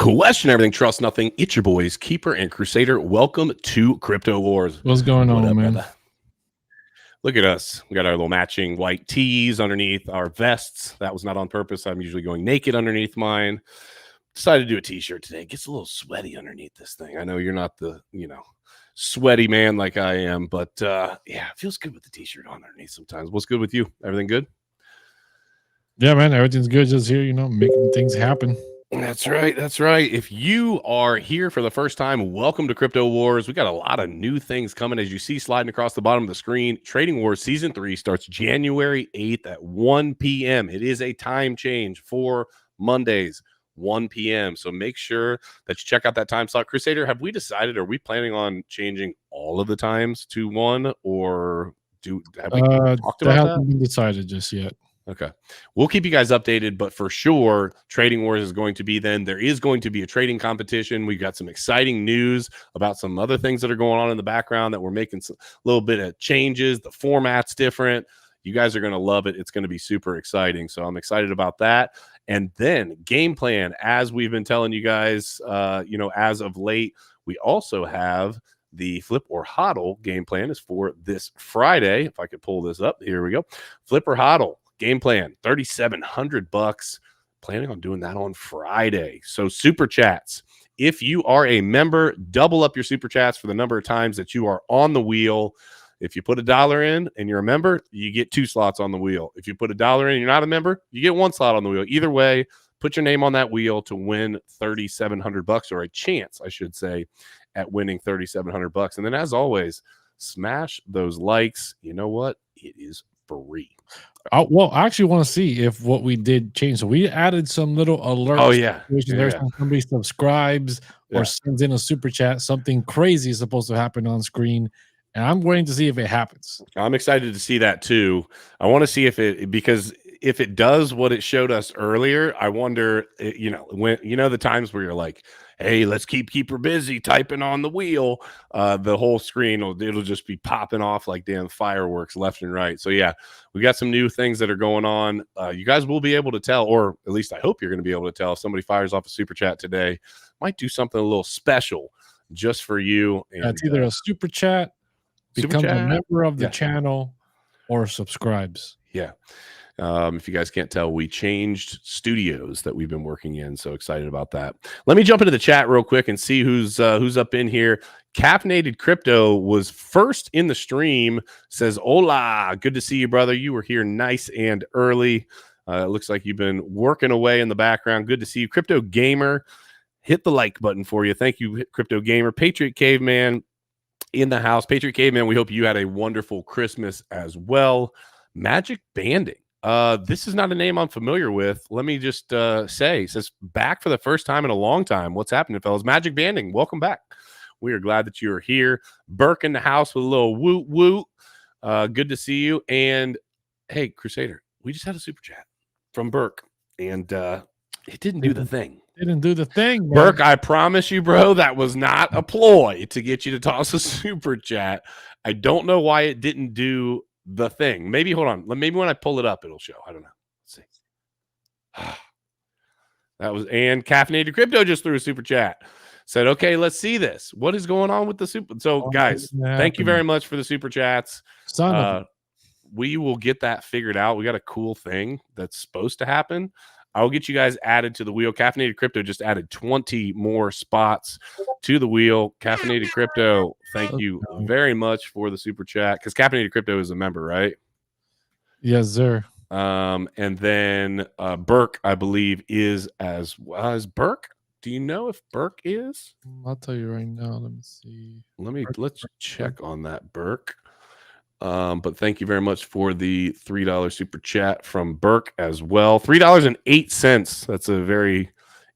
Question everything, trust nothing. It's your boys, Keeper and Crusader. Welcome to Crypto Wars. What's going What on, up, man? brother? Look at us. We got our little matching white tees underneath our vests. That was not on purpose. I'm usually going naked underneath mine. Decided to do a t-shirt today. It gets a little sweaty underneath this thing. I know you're not the, sweaty man like I am, but yeah, it feels good with the t-shirt on underneath sometimes. What's good with you? Everything good? Yeah, man, everything's good. Just here, making things happen. That's right. That's right. If you are here for the first time, welcome to Crypto Wars. We got a lot of new things coming, as you see sliding across the bottom of the screen. Trading Wars Season 3 starts January 8th at 1 p.m. It is a time change for Mondays, 1 p.m. So make sure that you check out that time slot. Crusader, have we decided, are we planning on changing all of the times to 1, or have we talked about that hasn't been decided just yet. Okay. We'll keep you guys updated, but for sure, Trading Wars is going to be then. There is going to be a trading competition. We've got some exciting news about some other things that are going on in the background that we're making a little bit of changes. The format's different. You guys are going to love it. It's going to be super exciting. So I'm excited about that. And then game plan, as we've been telling you guys, as of late, we also have the flip or hodl game plan is for this Friday. If I could pull this up, here we go. Flip or hodl. Game plan, $3,700. Planning on doing that on Friday. So super chats. If you are a member, double up your super chats for the number of times that you are on the wheel. If you put $1 in and you're a member, you get 2 slots on the wheel. If you put $1 in and you're not a member, you get 1 slot on the wheel. Either way, put your name on that wheel to win $3,700, or a chance, I should say, at winning $3,700. And then, as always, smash those likes. You know what? It is free. Well, I actually want to see if what we did changed. So we added some little alerts. Oh, yeah. There's somebody subscribes or sends in a super chat. Something crazy is supposed to happen on screen. And I'm waiting to see if it happens. I'm excited to see that too. I want to see because if it does what it showed us earlier, I wonder, when the times where you're like, hey, let's keep Keeper busy typing on the wheel, the whole screen it'll just be popping off like damn fireworks left and right. So yeah, we got some new things that are going on. You guys will be able to tell, or at least I hope you're going to be able to tell, if somebody fires off a super chat today. Might do something a little special just for you. And it's either a super chat, becomes a member of the channel, or subscribes. Yeah. If you guys can't tell, we changed studios that we've been working in. So excited about that. Let me jump into the chat real quick and see who's up in here. Caffeinated Crypto was first in the stream. Says, hola, good to see you, brother. You were here nice and early. It looks like you've been working away in the background. Good to see you. Crypto Gamer, hit the like button for you. Thank you, Crypto Gamer. Patriot Caveman in the house. Patriot Caveman, we hope you had a wonderful Christmas as well. Magic Banding. This is not a name I'm familiar with. Let me just say, it says back for the first time in a long time. What's happening, fellas? Magic Banding, welcome back. We are glad that you are here. Burke in the house with a little woot woot. Good to see you. And hey, Crusader, we just had a super chat from Burke, and it didn't do the thing. Didn't do the thing, man. Burke, I promise you, bro, that was not a ploy to get you to toss a super chat. I don't know why it didn't do the thing. Maybe, hold on. Maybe when I pull it up, it'll show. I don't know. Let's see. That was, and Caffeinated Crypto just threw a super chat. Said, okay, let's see this. What is going on with the super? So, guys, thank you very much for the super chats. We will get that figured out. We got a cool thing that's supposed to happen. I'll get you guys added to the wheel. Caffeinated Crypto just added 20 more spots to the wheel. Caffeinated Crypto, thank you very much for the super chat, because Caffeinated Crypto is a member, right? Yes, sir. And then Burke, I believe, is as well. Is Burke? Do you know if Burke is? I'll tell you right now. Let me see. Let's check on that, Burke. But thank you very much for the $3 super chat from Burke as well. $3.08. That's a very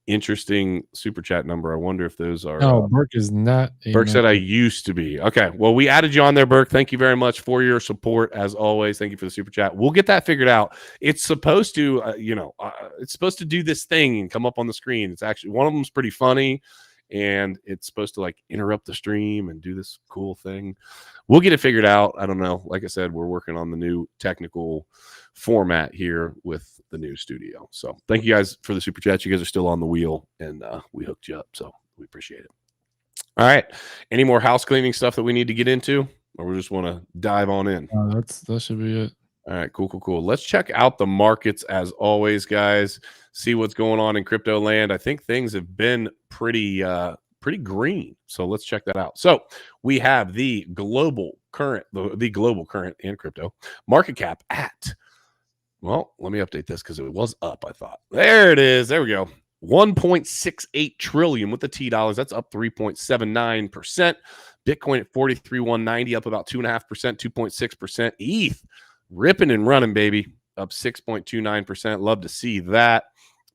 interesting super chat number. I wonder if those are. No, Burke is not. Burke said I used to be. Okay. Well, we added you on there, Burke. Thank you very much for your support as always. Thank you for the super chat. We'll get that figured out. It's supposed to, it's supposed to do this thing and come up on the screen. It's actually, one of them's pretty funny, and it's supposed to like interrupt the stream and do this cool thing. We'll get it figured out. I don't know. Like I said, we're working on the new technical format here with the new studio. So thank you guys for the super chats. You guys are still on the wheel, and we hooked you up, so we appreciate it. All right, any more house cleaning stuff that we need to get into, or we just want to dive on in? That should be it. All right, cool. Let's check out the markets as always, guys. See what's going on in crypto land. I think things have been pretty green. So let's check that out. So we have the global current and crypto market cap at, well, let me update this because it was up, I thought. There it is. There we go. 1.68 trillion with the T dollars. That's up 3.79%. Bitcoin at 43,190, up about 2.5%, 2.6%. ETH ripping and running, baby, up 6.29%. Love to see that.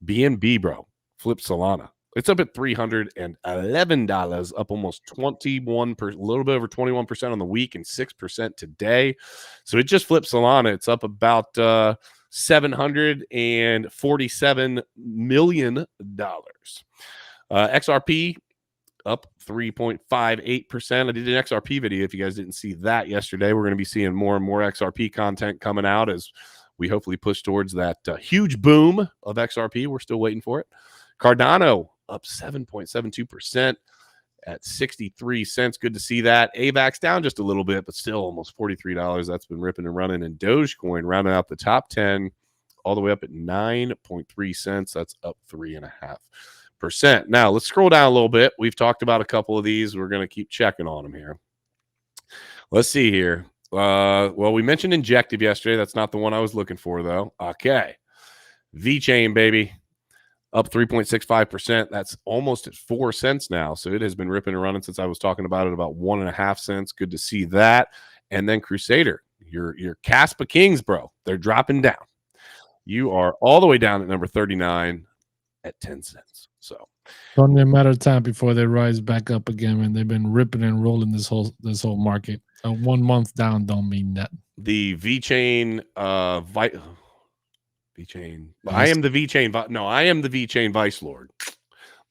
BNB, bro, flip Solana. It's up at $311, up almost 21%, a little bit over 21% on the week and 6% today. So it just flipped Solana. It's up about $747 million. XRP up 3.58%. I did an XRP video. If you guys didn't see that yesterday, we're going to be seeing more and more XRP content coming out as we hopefully push towards that huge boom of XRP. We're still waiting for it. Cardano up 7.72% at 63 cents. Good to see that. AVAX down just a little bit, but still almost $43. That's been ripping and running. And Dogecoin rounding out the top 10 all the way up at 9.3 cents. That's up 3.5%. Now let's scroll down a little bit. We've talked about a couple of these. We're going to keep checking on them here. Let's see here. Well, we mentioned Injective yesterday. That's not the one I was looking for, though. Okay. VeChain, baby. Up 3.65%. That's almost at 4 cents now. So it has been ripping and running since I was talking about it about 1.5 cents. Good to see that. And then Crusader, your Caspa Kings, bro. They're dropping down. You are all the way down at number 39 at 10 cents. So it's only a matter of time before they rise back up again. And they've been ripping and rolling this whole market. 1 month down don't mean that. The VeChain VeChain. I am the VeChain. No, I am the VeChain Vice Lord.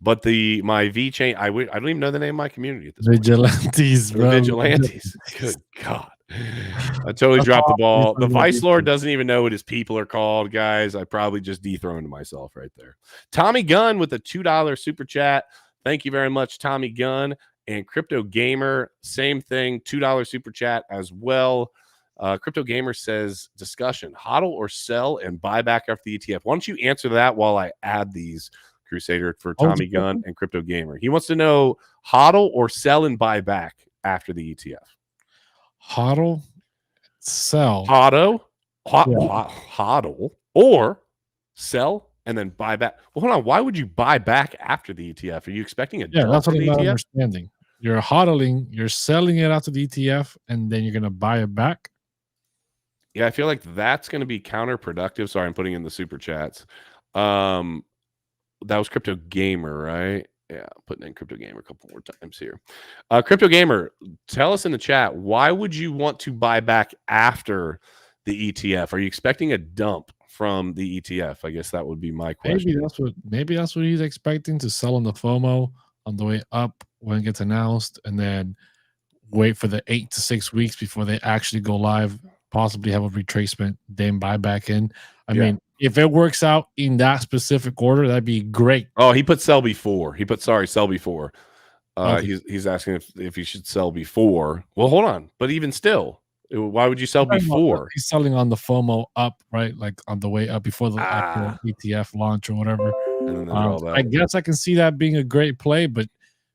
But my VeChain, I don't even know the name of my community at this Vigilantes, point. Vigilantes. Good God. I totally dropped the ball. The Vice Lord doesn't even know what his people are called, guys. I probably just dethroned myself right there. Tommy Gunn with a $2 super chat. Thank you very much, Tommy Gunn. And Crypto Gamer, same thing, $2 super chat as well. Crypto Gamer says, discussion, hodl or sell and buy back after the ETF. Why don't you answer that while I add these, Crusader, for Tommy Gunn and Crypto Gamer. He wants to know hodl or sell and buy back after the ETF. Hodl, sell. Hodl or sell and then buy back. Well, hold on. Why would you buy back after the ETF? Are you expecting a dump? That's what I'm not ETF? understanding. You're hodling, you're selling it after the ETF, and then you're going to buy it back. Yeah, I feel like that's going to be counterproductive. Sorry, I'm putting in the super chats. That was Crypto Gamer, right? Yeah, putting in Crypto Gamer a couple more times here. Crypto Gamer, tell us in the chat, why would you want to buy back after the ETF? Are you expecting a dump from the ETF? I guess that would be my question. Maybe that's what he's expecting, to sell on the FOMO on the way up when it gets announced, and then wait for the 8 to 6 weeks before they actually go live, possibly have a retracement, then buy back in. I mean, if it works out in that specific order, that'd be great. Oh, he put sell before. Sell before. Okay. He's asking if he should sell before. Well, hold on. But even still, why would you sell before? He's selling on the FOMO up, right? Like on the way up before the actual ETF launch or whatever. I guess I can see that being a great play, but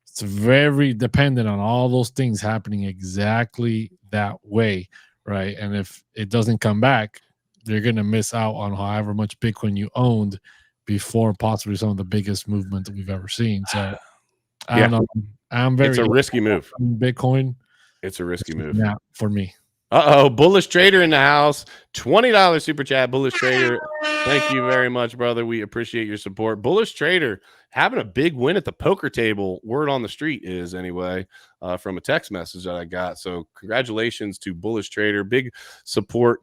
it's very dependent on all those things happening exactly that way, right? And if it doesn't come back, you're going to miss out on however much Bitcoin you owned before possibly some of the biggest movement that we've ever seen. So I don't know. It's a risky move. Bitcoin. It's a risky move. Yeah, for me. Bullish Trader in the house. $20 super chat, Bullish Trader. Thank you very much, brother. We appreciate your support. Bullish Trader having a big win at the poker table. Word on the street is, anyway, from a text message that I got. So congratulations to Bullish Trader. Big support,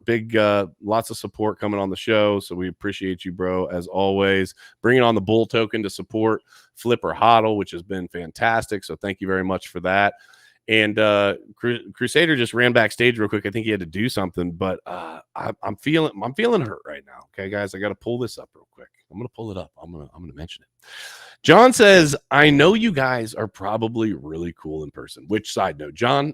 lots of support coming on the show. So we appreciate you, bro, as always. Bringing on the Bull token to support Flipper Hodl, which has been fantastic. So thank you very much for that. And Crusader just ran backstage real quick. I think he had to do something, but I'm feeling hurt right now. Okay, guys, I got to pull this up real quick. I'm gonna pull it up. I'm gonna mention it. John says, I know you guys are probably really cool in person. Which, side note, John,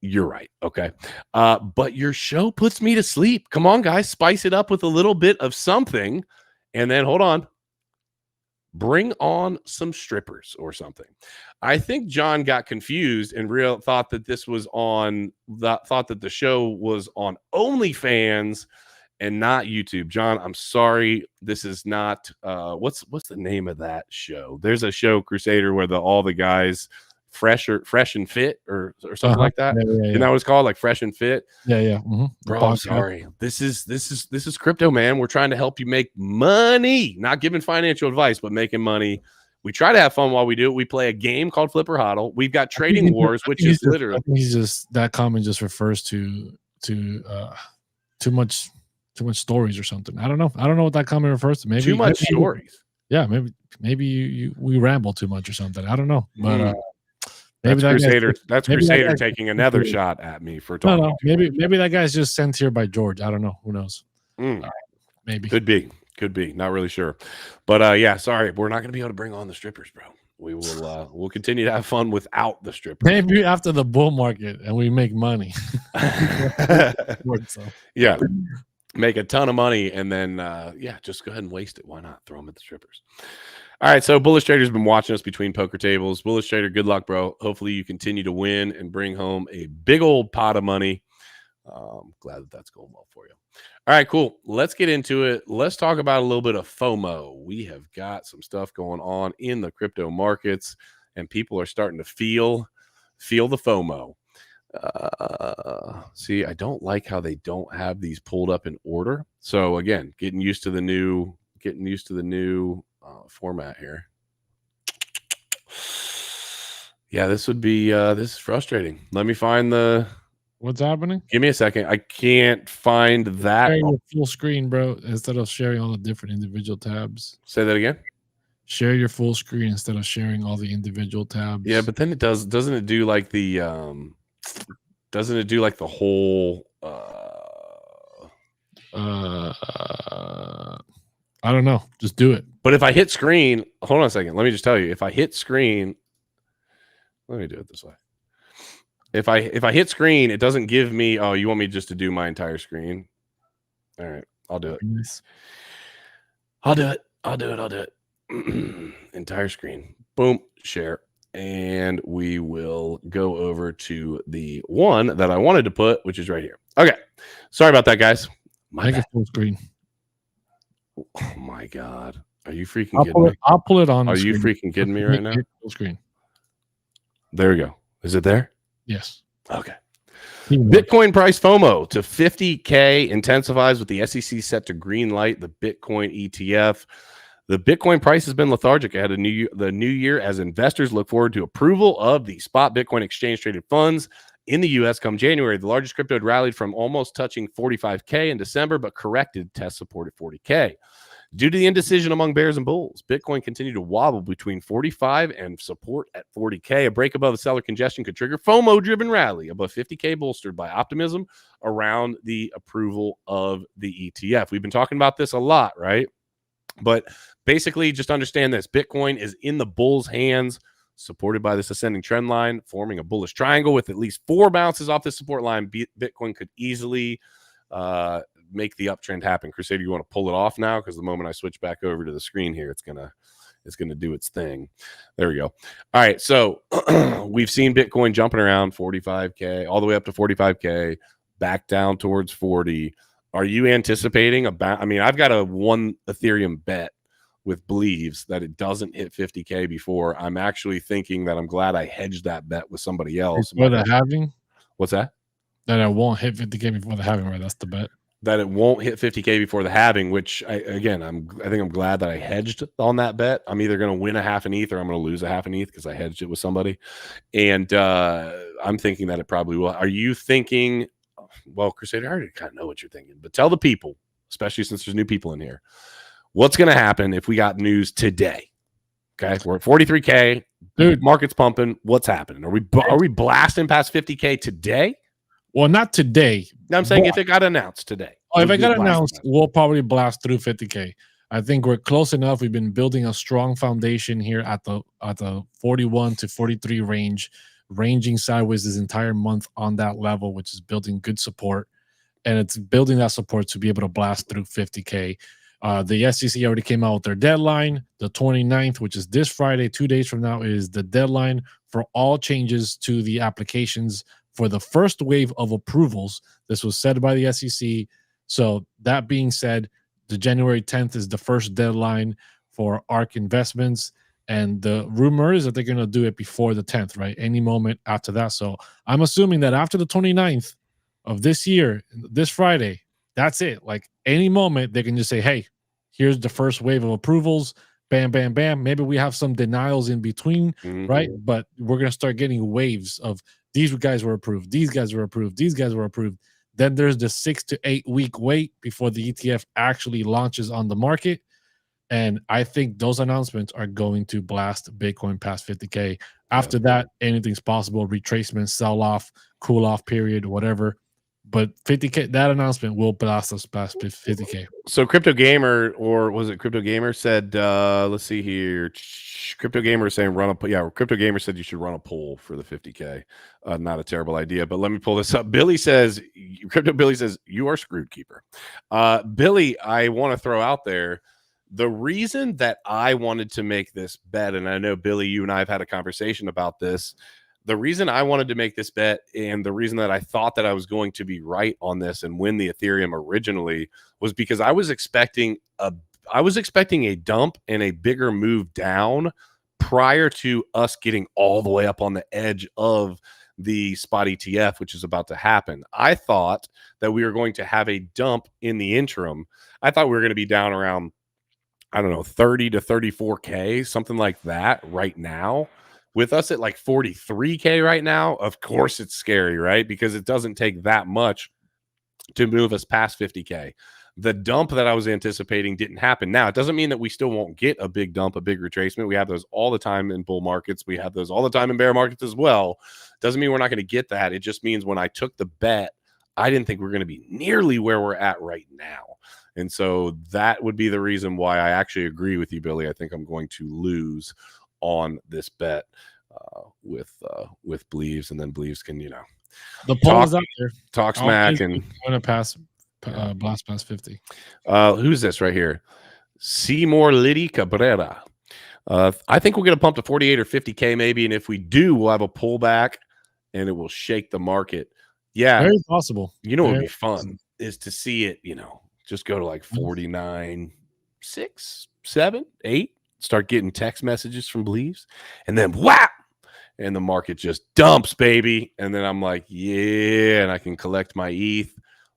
you're right. Okay. But your show puts me to sleep. Come on, guys, spice it up with a little bit of something. And then hold on. Bring on some strippers or something. I think John got confused and thought that this was on thought that the show was on OnlyFans and not YouTube. John, I'm sorry. This is not what's the name of that show? There's a show, Crusader, where all the guys fresh and fit or something like that. Yeah. Isn't that what it's called? Like Fresh and Fit? Yeah. Bro, I'm sorry. This is crypto, man. We're trying to help you make money, not giving financial advice, but making money. We try to have fun while we do it. We play a game called Flip or Hodl. We've got Trading Wars, which is literally. I think he's just, that comment just refers to too much stories or something. I don't know what that comment refers to. Maybe too much stories. Yeah, maybe we ramble too much or something. I don't know, but. Maybe that's Crusader taking another shot at me for talking. No, maybe that guy's just sent here by George. I don't know. Who knows? Maybe. Could be. Not really sure. But yeah, sorry. We're not going to be able to bring on the strippers, bro. We will we'll continue to have fun without the strippers. Maybe after the bull market and we make money. Yeah. Make a ton of money and then just go ahead and waste it. Why not? Throw them at the strippers. All right, so Bullish Trader's been watching us between poker tables. Bullish Trader, good luck, bro. Hopefully you continue to win and bring home a big old pot of money. Glad that's going well for you. All right, cool. Let's get into it. Let's talk about a little bit of FOMO. We have got some stuff going on in the crypto markets, and people are starting to feel the FOMO. See, I don't like how they don't have these pulled up in order. So again, getting used to the new format here. Yeah, this would be this is frustrating. Let me find what's happening. Give me a second. I can't find that. Share your full screen, bro, instead of sharing all the different individual tabs. Say that again. Share your full screen instead of sharing all the individual tabs. Yeah, but then doesn't it do like the whole I don't know. Just do it. But if I hit screen, hold on a second. Let me just tell you. If I hit screen, let me do it this way. If I hit screen, it doesn't give me. Oh, you want me just to do my entire screen? All right, I'll do it. Nice. I'll do it. Entire screen. Boom. Share. And we will go over to the one that I wanted to put, which is right here. Okay. Sorry about that, guys. Make it full screen. Oh my God. Are you freaking kidding me? I'll pull it on. Are you freaking kidding me right now? Full screen. There we go. Is it there? Yes. Okay. Bitcoin price FOMO to 50K intensifies with the SEC set to green light the Bitcoin ETF. The Bitcoin price has been lethargic ahead of the new year as investors look forward to approval of the spot Bitcoin exchange traded funds in the U.S. come January. The largest crypto had rallied from almost touching 45K in December, but corrected test support at 40K. Due to the indecision among bears and bulls, Bitcoin continued to wobble between 45 and support at 40K. A break above the seller congestion could trigger FOMO-driven rally above 50K, bolstered by optimism around the approval of the ETF. We've been talking about this a lot, right? But basically, just understand this. Bitcoin is in the bulls' hands, supported by this ascending trend line, forming a bullish triangle with at least 4 bounces off this support line. Bitcoin could easily make the uptrend happen. Crusader, you want to pull it off now? Because the moment I switch back over to the screen here, it's gonna do its thing. There we go. All right, so we've seen Bitcoin jumping around 45K, all the way up to 45K, back down towards 40. Are you anticipating I mean, I've got a 1 Ethereum bet with believes that it doesn't hit 50K before. I'm actually thinking that I'm glad I hedged that bet with somebody else. Before the halving? What's that? That it won't hit 50K before the halving, right? That's the bet. That it won't hit 50K before the halving, which I think I'm glad that I hedged on that bet. I'm either going to win a half an ETH or I'm going to lose a half an ETH because I hedged it with somebody. And I'm thinking that it probably will. Are you thinking, well, Crusader, I already kind of know what you're thinking, but tell the people, especially since there's new people in here, what's going to happen if we got news today? Okay, we're at 43K. Dude, market's pumping. What's happening? Are we blasting past 50K today? Well, not today. No, I'm saying if it got announced today. Oh, if it got announced, we'll probably blast through 50K. I think we're close enough. We've been building a strong foundation here at the 41 to 43 range, ranging sideways this entire month on that level, which is building good support. And it's building that support to be able to blast through 50K. The SEC already came out with their deadline. The 29th, which is this Friday, 2 days from now, is the deadline for all changes to the applications for the first wave of approvals. This was said by the SEC. So that being said, the January 10th is the first deadline for ARK investments. And the rumor is that they're going to do it before the 10th, right? Any moment after that. So I'm assuming that after the 29th of this year, this Friday, that's it. Like any moment, they can just say, hey, here's the first wave of approvals. Bam, bam, bam. Maybe we have some denials in between, right? But we're going to start getting waves of these guys were approved. These guys were approved. These guys were approved. Then there's the 6 to 8 week wait before the ETF actually launches on the market. And I think those announcements are going to blast Bitcoin past 50K. After that, anything's possible. Retracement, sell off, cool off period, whatever. But 50K, that announcement will blast us past 50K. So Crypto Gamer, or was it Crypto Gamer, said, let's see here. Crypto Gamer is saying Crypto Gamer said you should run a poll for the 50K. Not a terrible idea, but let me pull this up. Billy says, Crypto Billy says, you are screwed, Keeper. Billy, I want to throw out there, the reason that I wanted to make this bet, and I know, Billy, you and I have had a conversation about this, the reason I wanted to make this bet and the reason that I thought that I was going to be right on this and win the Ethereum originally was because I was expecting a dump and a bigger move down prior to us getting all the way up on the edge of the spot ETF, which is about to happen. I thought that we were going to have a dump in the interim. I thought we were going to be down around, I don't know, 30 to 34K, something like that right now. With us at like 43K right now, of course it's scary, right? Because it doesn't take that much to move us past 50K. The dump that I was anticipating didn't happen. Now, it doesn't mean that we still won't get a big dump, a big retracement. We have those all the time in bull markets. We have those all the time in bear markets as well. Doesn't mean we're not going to get that. It just means when I took the bet, I didn't think we were going to be nearly where we're at right now. And so that would be the reason why I actually agree with you, Billy. I think I'm going to lose on this bet with Believes, and then Believes can, the polls out there, talk smack and going to pass blast past 50. Who's this right here? Seymour Liddy Cabrera. I think we're going to pump to 48 or 50K maybe, and if we do, we'll have a pullback and it will shake the market. Yeah, very possible. What would be fun is to see it, just go to like 49, 6, 7, 8. Start getting text messages from Believes, and then whap, and the market just dumps, baby. And then I'm like, yeah, and I can collect my ETH.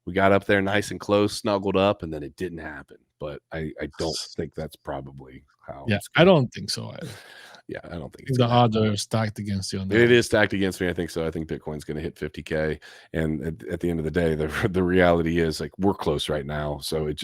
We got up there nice and close, snuggled up, and then it didn't happen. But I don't think that's probably how. Yeah, I don't think so either. Yeah, I don't think the odds are stacked against you on that. It is stacked against me. I think so. I think Bitcoin's going to hit 50K, and at the end of the day, the reality is like we're close right now, so it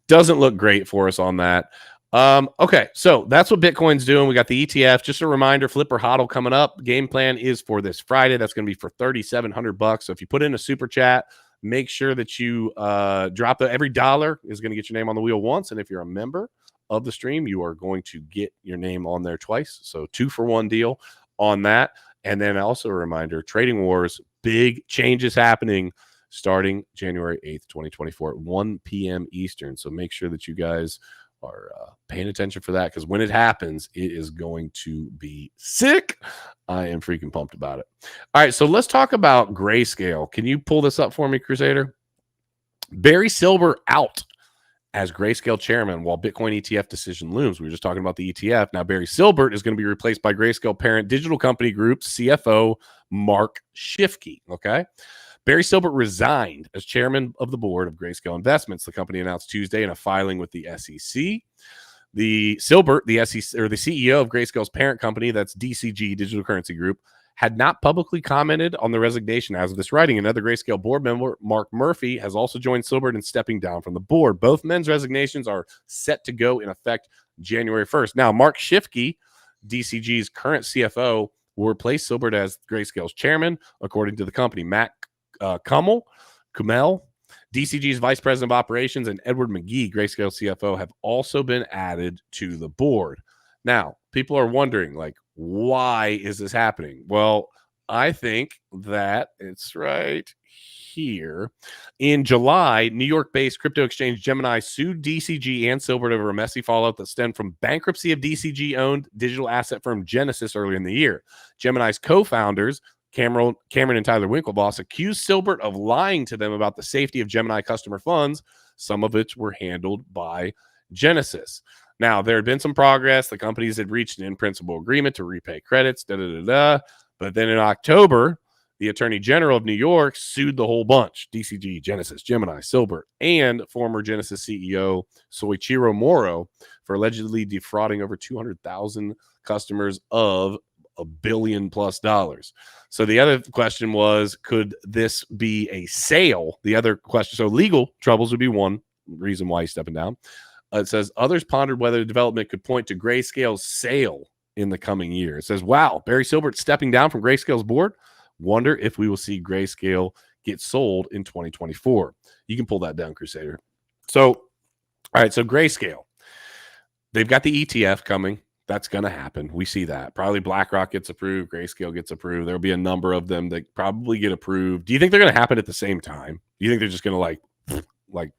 doesn't look great for us on that. Okay, so that's what Bitcoin's doing. We got the ETF. Just a reminder, Flipper Hodl coming up. Game plan is for this Friday. That's going to be for $3,700. So if you put in a super chat, make sure that you drop every dollar is going to get your name on the wheel once, and if you're a member of the stream, you are going to get your name on there twice. So 2-for-1 deal on that. And then also a reminder, Trading Wars, big changes happening starting January 8th, 2024 at 1 p.m. Eastern. So make sure that you guys are paying attention for that, because when it happens, it is going to be sick. I am freaking pumped about it. All right, so let's talk about Grayscale. Can you pull this up for me, Crusader? Barry Silbert out as Grayscale chairman while Bitcoin ETF decision looms. We were just talking about the ETF. Now, Barry Silbert is going to be replaced by Grayscale parent Digital Company Group CFO Mark Shifke. Okay. Barry Silbert resigned as chairman of the board of Grayscale Investments. The company announced Tuesday in a filing with the SEC. The Silbert, the SEC, or the CEO of Grayscale's parent company, that's DCG, Digital Currency Group, had not publicly commented on the resignation as of this writing. Another Grayscale board member, Mark Murphy, has also joined Silbert in stepping down from the board. Both men's resignations are set to go in effect January 1st. Now, Mark Shifke DCG's current CFO will replace Silbert as Grayscale's chairman, according to the company. Matt Kummel, DCG's vice president of operations, and Edward McGee, Grayscale CFO, have also been added to the board. Now, people are wondering, like, why is this happening? Well, I think that it's right here. In July, New York-based crypto exchange Gemini sued DCG and Silbert over a messy fallout that stemmed from bankruptcy of DCG-owned digital asset firm Genesis earlier in the year. Gemini's co-founders, Cameron and Tyler Winklevoss, accused Silbert of lying to them about the safety of Gemini customer funds, some of which were handled by Genesis. Now, there had been some progress. The companies had reached an in-principle agreement to repay credits, but then in October, the Attorney General of New York sued the whole bunch: DCG, Genesis, Gemini, Silbert, and former Genesis CEO Soichiro Moro for allegedly defrauding over 200,000 customers of $1 billion+. So the other question was, could this be a sale? The other question, so legal troubles would be one reason why he's stepping down. It says others pondered whether the development could point to Grayscale's sale in the coming year. It says, wow, Barry Silbert stepping down from Grayscale's board. Wonder if we will see Grayscale get sold in 2024. You can pull that down, Crusader. So, all right, so Grayscale, they've got the ETF coming. That's going to happen. We see that. Probably BlackRock gets approved. Grayscale gets approved. There'll be a number of them that probably get approved. Do you think they're going to happen at the same time? Do you think they're just going to like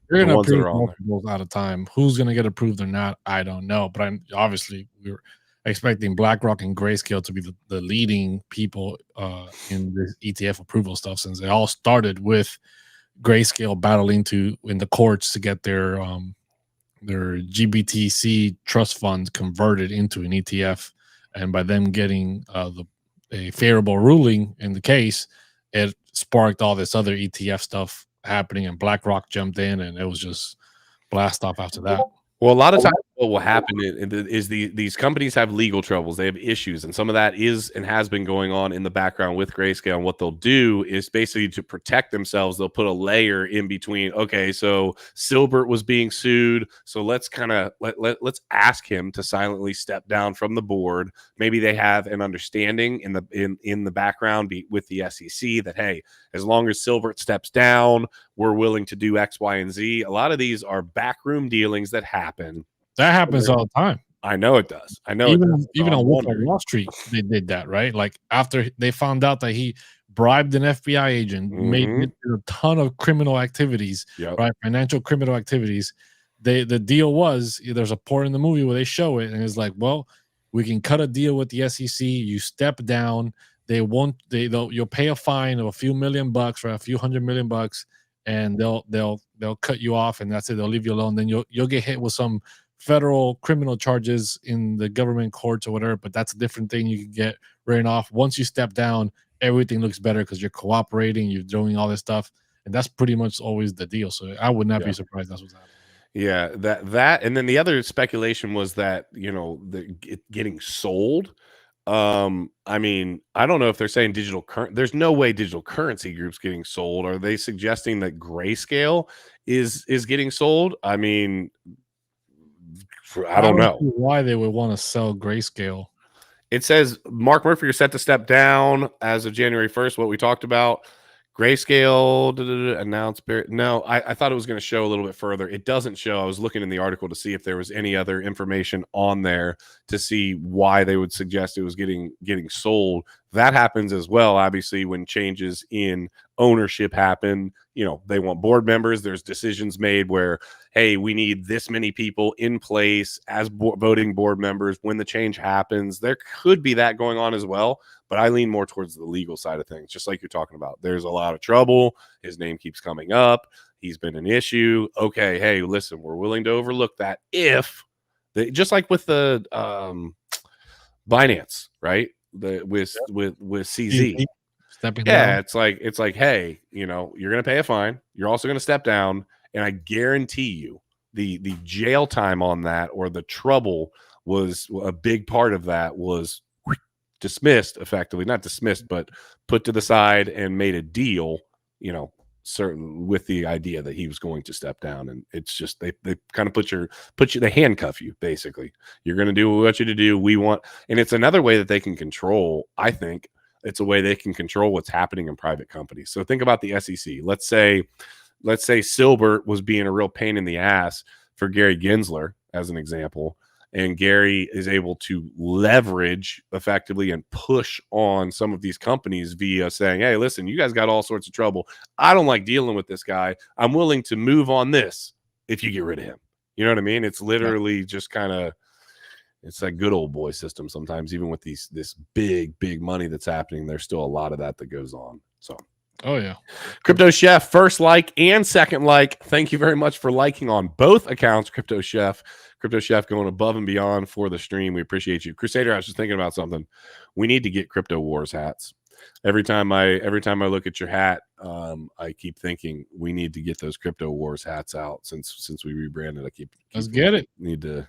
they're going to approve multiples at a time? Who's going to get approved or not, I don't know. But obviously we were expecting BlackRock and Grayscale to be the leading people in the ETF approval stuff, since they all started with Grayscale battling in the courts to get their GBTC trust funds converted into an ETF, and by them getting a favorable ruling in the case, it sparked all this other ETF stuff happening, and BlackRock jumped in, and it was just blast off after that. Well, a lot of times what will happen is these companies have legal troubles. They have issues, and some of that is and has been going on in the background with Grayscale. And what they'll do is basically, to protect themselves, they'll put a layer in between. Okay, so Silbert was being sued, so let's kind of let's ask him to silently step down from the board. Maybe they have an understanding in the background with the SEC that, hey, as long as Silbert steps down, we're willing to do X, Y, and Z. A lot of these are backroom dealings that happen. That happens all the time. I know it does. I know even on Wall Street, they did that, right? Like after they found out that he bribed an FBI agent, made a ton of criminal activities, right? Financial criminal activities. The deal was, there's a part in the movie where they show it, and it's like, well, we can cut a deal with the SEC. You step down. You'll pay a fine of a few $1 million or a few $100 million, and they'll cut you off, and that's it. They'll leave you alone. Then you'll get hit with some federal criminal charges in the government courts or whatever, but that's a different thing. You can get written off. Once you step down, everything looks better because you're cooperating, you're doing all this stuff, and that's pretty much always the deal. So I would not be surprised that's what's happening. Yeah, that and then the other speculation was that, getting sold. I mean, I don't know if they're saying digital current. There's no way Digital Currency Group's getting sold. Are they suggesting that Grayscale is getting sold? I mean, I don't know why they would want to sell Grayscale. It says Mark Murphy is set to step down as of January 1st. What we talked about. Grayscale announced. No, I thought it was going to show a little bit further. It doesn't show. I was looking in the article to see if there was any other information on there to see why they would suggest it was getting sold. That happens as well, obviously, when changes in ownership happen. They want board members. There's decisions made where, hey, we need this many people in place as voting board members. When the change happens, there could be that going on as well. But I lean more towards the legal side of things, just like you're talking about. There's a lot of trouble. His name keeps coming up. He's been an issue. Okay, hey, listen, we're willing to overlook that if just like with the Binance, right? With CZ. Stepping down. It's like, hey, you're going to pay a fine. You're also going to step down, and I guarantee you, the jail time on that, or the trouble, was a big part of that was dismissed, effectively not dismissed, but put to the side and made a deal, certain with the idea that he was going to step down, and it's just they kind of they handcuff you basically. You're going to do what we want you to do. We want, and it's another way that they can control. I think it's a way they can control what's happening in private companies. So think about the SEC. Let's say Silbert was being a real pain in the ass for Gary Gensler as an example, and Gary is able to leverage effectively and push on some of these companies via saying, hey, listen, you guys got all sorts of trouble. I don't like dealing with this guy. I'm willing to move on this if you get rid of him. You know what I mean? It's literally just kind of, it's that good old boy system sometimes, even with this big money that's happening. There's still a lot of that goes on. So. Oh, yeah. Crypto Chef, first like and second like. Thank you very much for liking on both accounts, Crypto Chef. Crypto Chef going above and beyond for the stream. We appreciate you. Crusader, I was just thinking about something. We need to get Crypto Wars hats. Every time I look at your hat, I keep thinking we need to get those Crypto Wars hats out since we rebranded. Let's get it. Need to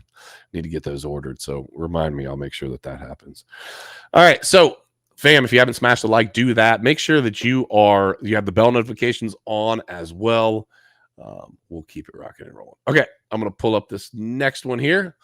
get those ordered. So remind me, I'll make sure that happens. All right. So fam, if you haven't smashed the like, do that. Make sure that you have the bell notifications on as well. We'll keep it rocking and rolling. Okay, I'm going to pull up this next one here.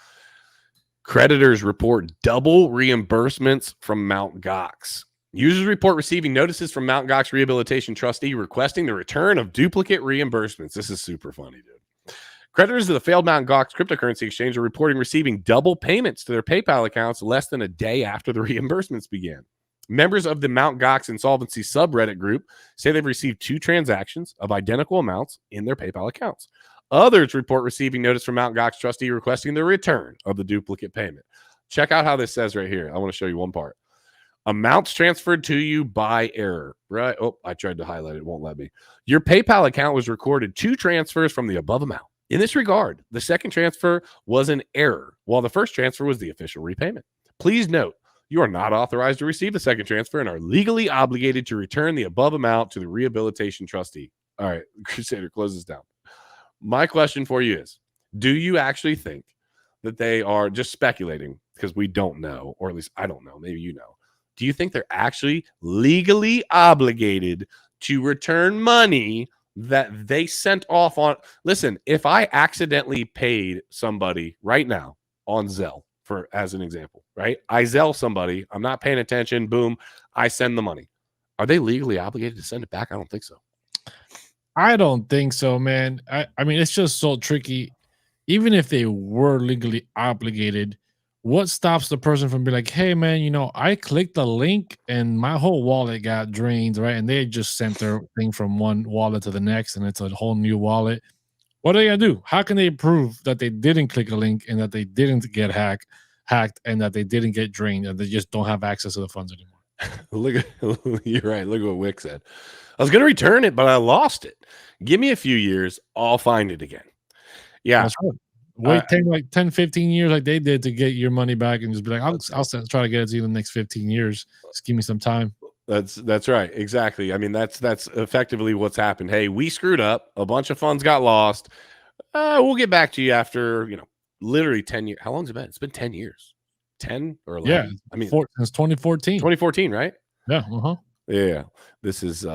Creditors report double reimbursements from Mt. Gox. Users report receiving notices from Mt. Gox Rehabilitation Trustee requesting the return of duplicate reimbursements. This is super funny, dude. Creditors of the failed Mt. Gox cryptocurrency exchange are reporting receiving double payments to their PayPal accounts less than a day after the reimbursements began. Members of the Mt. Gox insolvency subreddit group say they've received 2 transactions of identical amounts in their PayPal accounts. Others report receiving notice from Mt. Gox trustee requesting the return of the duplicate payment. Check out how this says right here. I want to show you one part. Amounts transferred to you by error. Right? Oh, I tried to highlight it. It won't let me. Your PayPal account was recorded 2 transfers from the above amount. In this regard, the second transfer was an error, while the first transfer was the official repayment. Please note, you are not authorized to receive the second transfer and are legally obligated to return the above amount to the rehabilitation trustee. All right, Crusader, close this down. My question for you is, do you actually think that they are just speculating, because we don't know, or at least I don't know, maybe you know. Do you think they're actually legally obligated to return money that they sent off on? Listen, if I accidentally paid somebody right now on Zelle, as an example, right? I Zelle somebody, I'm not paying attention, boom, I send the money. Are they legally obligated to send it back? I don't think so. I don't think so, man. I mean, it's just so tricky. Even if they were legally obligated, what stops the person from being like, hey, man, I clicked the link and my whole wallet got drained, right? And they just sent their thing from one wallet to the next, and it's a whole new wallet. What are they going to do? How can they prove that they didn't click a link and that they didn't get hacked and that they didn't get drained and they just don't have access to the funds anymore? You're right. Look at what Wick said. I was going to return it, but I lost it. Give me a few years. I'll find it again. Yeah. That's right. Wait 10, 15 years like they did to get your money back and just be like, I'll try to get it to you in the next 15 years. Just give me some time. That's right. Exactly. I mean, that's effectively what's happened. Hey, we screwed up. A bunch of funds got lost. We'll get back to you after, literally 10 years. How long's it been? It's been 10 years. 10 or 11? Yeah. I mean, since 2014. 2014, right? Yeah. Yeah. This is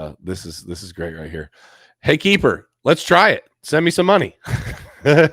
great right here. Hey, Keeper, let's try it. Send me some money. I'm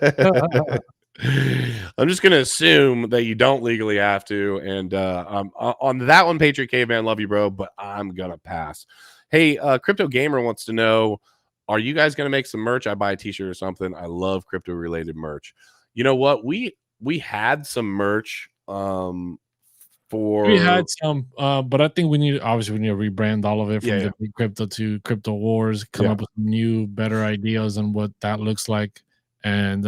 just gonna assume that you don't legally have to, and on that one, Patriot Caveman, love you, bro, but I'm gonna pass. Hey, Crypto Gamer wants to know, are you guys gonna make some merch? I buy a t-shirt or something. I love crypto related merch. You know what? We had some merch. We had some, but I think we need to rebrand all of it from the crypto to Crypto Wars, come up with new, better ideas on what that looks like. And,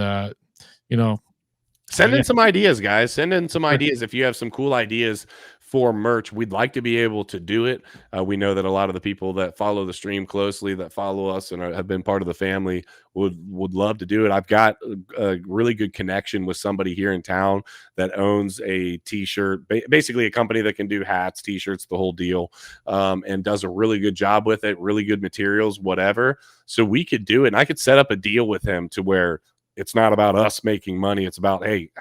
send in some ideas, guys. Send in some ideas. If you have some cool ideas for merch, we'd like to be able to do it. We know that a lot of the people that follow the stream closely, that follow us and have been part of the family, would love to do it. I've got a really good connection with somebody here in town that owns a t-shirt, basically a company that can do hats, t-shirts, the whole deal, and does a really good job with it, really good materials, whatever. So we could do it, and I could set up a deal with him to where it's not about us making money. It's about, hey,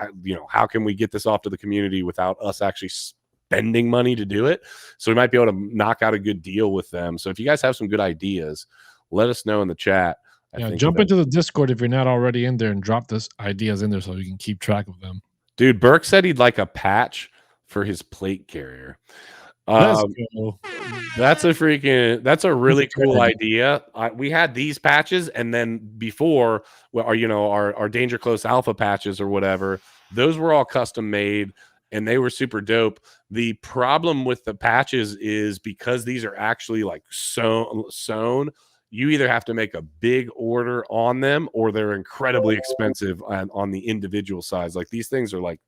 how can we get this off to the community without us actually spending money to do it? So we might be able to knock out a good deal with them. So if you guys have some good ideas, let us know in the chat. Yeah, jump into the Discord if you're not already in there and drop this ideas in there so we can keep track of them. Dude, Burke said he'd like a patch for his plate carrier. Let's go. That's a really cool idea. We had these patches, and then before, our Danger Close Alpha patches or whatever, those were all custom made, and they were super dope. The problem with the patches is because these are actually like sewn, you either have to make a big order on them, or they're incredibly expensive on the individual size. Like these things are like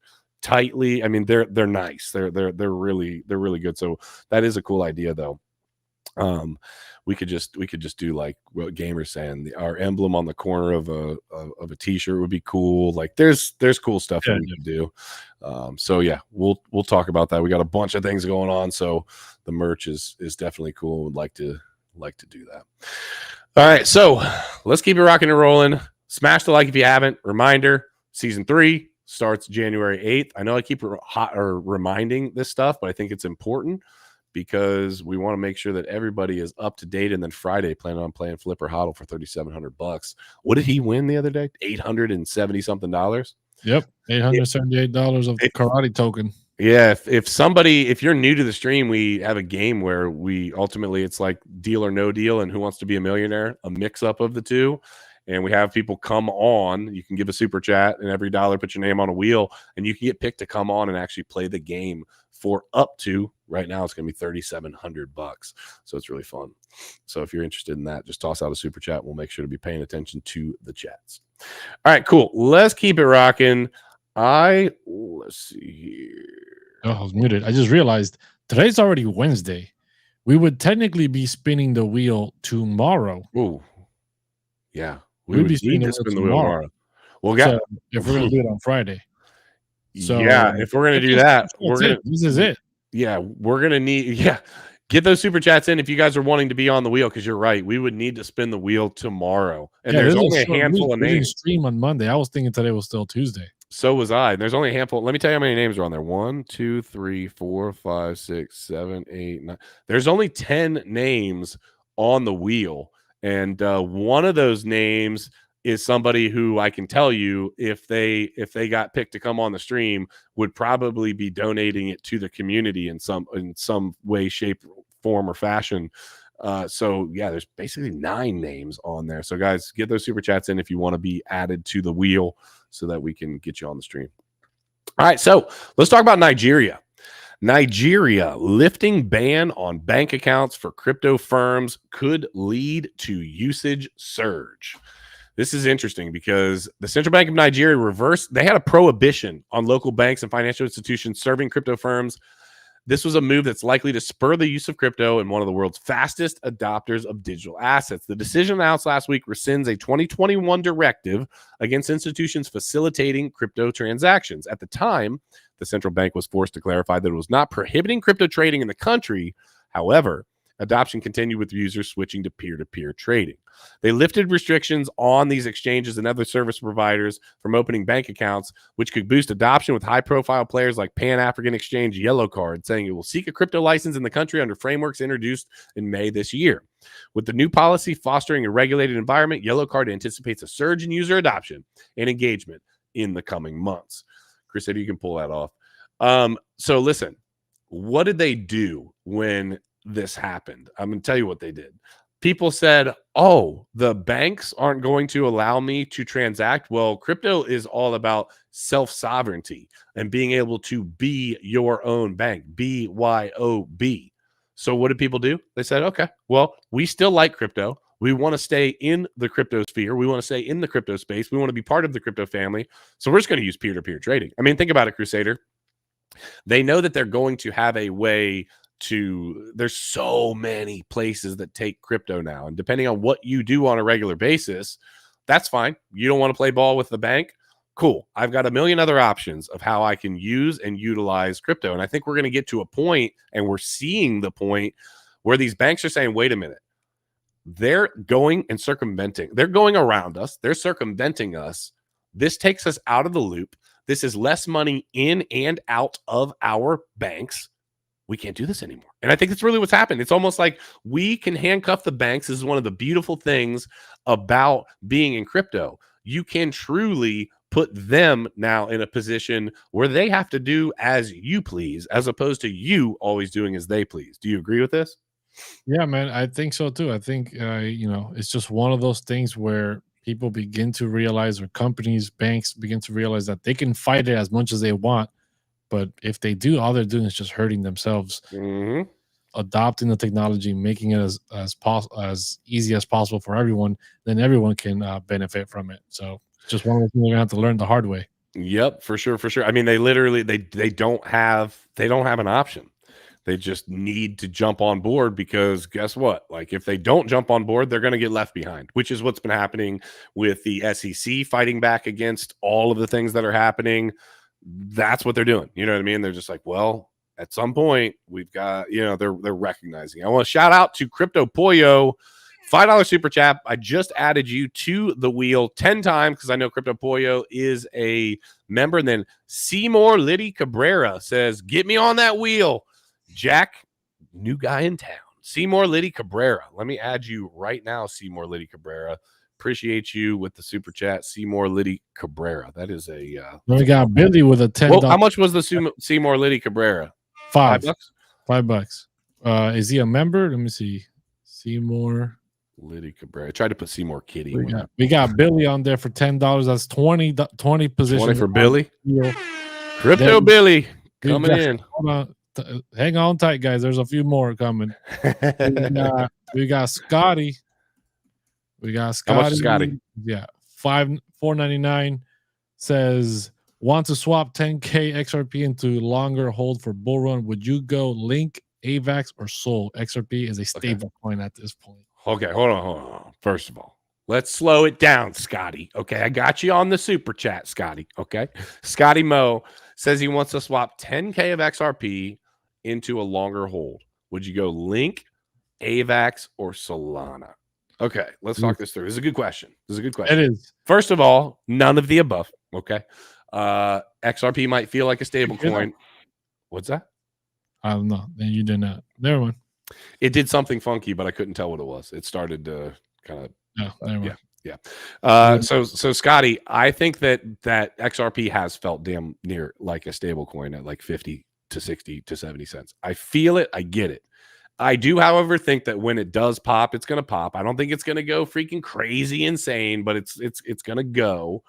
tightly. I mean, they're nice. They're really good. So that is a cool idea, though. We could just do like what Gamer's saying. Our emblem on the corner of a t-shirt would be cool. Like there's cool stuff that we could do. So yeah, we'll talk about that. We got a bunch of things going on, so the merch is definitely cool. Would like to do that. All right, so let's keep it rocking and rolling. Smash the like if you haven't. Reminder: season 3 starts January 8th. I know I keep reminding this stuff, but I think it's important because we want to make sure that everybody is up to date. And then Friday, plan on playing Flipper Hodl for $3,700. What did he win the other day? $870 something. Yep, $878 of karate token. Yeah, if you're new to the stream, we have a game where we ultimately, it's like Deal or No Deal and Who Wants to Be a Millionaire, a mix up of the two. And we have people come on. You can give a super chat, and every dollar, put your name on a wheel, and you can get picked to come on and actually play the game for up to, right now, it's going to be $3,700. So it's really fun. So if you're interested in that, just toss out a super chat. We'll make sure to be paying attention to the chats. All right, cool. Let's keep it rocking. Let's see here. Oh, I was muted. I just realized today's already Wednesday. We would technically be spinning the wheel tomorrow. Oh, yeah. We would need to spin the wheel tomorrow. Well, so if we're going to do it on Friday. So yeah, if we're going to do that, this is it. Yeah, we're going to need, get those super chats in if you guys are wanting to be on the wheel, because you're right. We would need to spin the wheel tomorrow. And there's only a handful of names. Stream on Monday. I was thinking today was still Tuesday. So was I. There's only a handful. Let me tell you how many names are on there. 1, 2, 3, 4, 5, 6, 7, 8, 9. There's only 10 names on the wheel. And one of those names is somebody who I can tell you, if they got picked to come on the stream, would probably be donating it to the community in some way, shape, form, or fashion. So yeah, there's basically 9 names on there. So guys, get those super chats in if you want to be added to the wheel so that we can get you on the stream. All right, so let's talk about Nigeria. Nigeria lifting ban on bank accounts for crypto firms could lead to usage surge. This is interesting because the Central Bank of Nigeria they had a prohibition on local banks and financial institutions serving crypto firms. This was a move that's likely to spur the use of crypto in one of the world's fastest adopters of digital assets. The decision announced last week rescinds a 2021 directive against institutions facilitating crypto transactions. At the time, the central bank was forced to clarify that it was not prohibiting crypto trading in the country. However, adoption continued with users switching to peer-to-peer trading. They lifted restrictions on these exchanges and other service providers from opening bank accounts, which could boost adoption with high-profile players like Pan-African Exchange Yellow Card, saying it will seek a crypto license in the country under frameworks introduced in May this year. With the new policy fostering a regulated environment, Yellow Card anticipates a surge in user adoption and engagement in the coming months. Chris, if you can pull that off. So listen, what did they do when this happened? I'm going to tell you what they did. People said, oh, the banks aren't going to allow me to transact. Well, crypto is all about self-sovereignty and being able to be your own bank, BYOB. So what did people do? They said, okay, well, we still like crypto. We want to stay in the crypto sphere. We want to stay in the crypto space. We want to be part of the crypto family. So we're just going to use peer-to-peer trading. I mean, think about it, Crusader. They know that they're going to have a way there's so many places that take crypto now. And depending on what you do on a regular basis, that's fine. You don't want to play ball with the bank? Cool. I've got a million other options of how I can use and utilize crypto. And I think we're going to get to a point, and we're seeing the point, where these banks are saying, wait a minute, they're going and circumventing. They're going around us. They're circumventing us. This takes us out of the loop. This is less money in and out of our banks. we can't do this anymore. And I think that's really what's happened. It's almost like we can handcuff the banks. This is one of the beautiful things about being in crypto. You can truly put them now in a position where they have to do as you please, as opposed to you always doing as they please. Do you agree with this? Yeah, man, I think so too. I think it's just one of those things where people begin to realize, or companies, banks begin to realize that they can fight it as much as they want, but if they do, all they're doing is just hurting themselves. Mm-hmm. Adopting the technology, making it as easy as possible for everyone, then everyone can benefit from it. So it's just one of the things we're gonna have to learn the hard way. Yep, for sure, for sure. I mean, they literally they don't have an option. They just need to jump on board, because guess what? Like, if they don't jump on board, they're going to get left behind, which is what's been happening with the SEC fighting back against all of the things that are happening. That's what they're doing. You know what I mean? They're just like, well, at some point we've got, they're recognizing. I want to shout out to Crypto Pollo, $5 super chat. I just added you to the wheel 10 times because I know Crypto Pollo is a member. And then Seymour Liddy Cabrera says, get me on that wheel. Jack, new guy in town. Seymour Liddy Cabrera. Let me add you right now, Seymour Liddy Cabrera. Appreciate you with the super chat, Seymour Liddy Cabrera. That is a. We got Billy with a $10. Well, how much was the Seymour Liddy Cabrera? $5. $5. Is he a member? Let me see. Seymour Liddy Cabrera. I tried to put Seymour Kitty. We got Billy on there for $10. That's 20 positions. 20 for Billy. Crypto Billy coming in. Hold on. Hang on tight, guys. There's a few more coming. We got Scotty. How much is Scotty? Yeah, $4.99. Says, want to swap 10K XRP into longer hold for bull run? Would you go Link, AVAX, or Sol? XRP is a stable coin at this point. Okay, hold on. First of all, let's slow it down, Scotty. Okay, I got you on the super chat, Scotty. Okay, Scotty Mo says he wants to swap 10K of XRP into a longer hold. Would you go Link, AVAX, or Solana? Okay, let's talk this through. This is a good question. It is. First of all, none of the above. Okay. XRP might feel like a stable coin. What's that? I don't know. Then you did not. Never mind. It did something funky, but I couldn't tell what it was. It started to kind of So Scotty, I think that XRP has felt damn near like a stable coin at like 50 to 60 to 70 cents. I feel it. I get it. I do, however, think that when it does pop, it's going to pop. I don't think it's going to go freaking crazy insane, but it's going to go.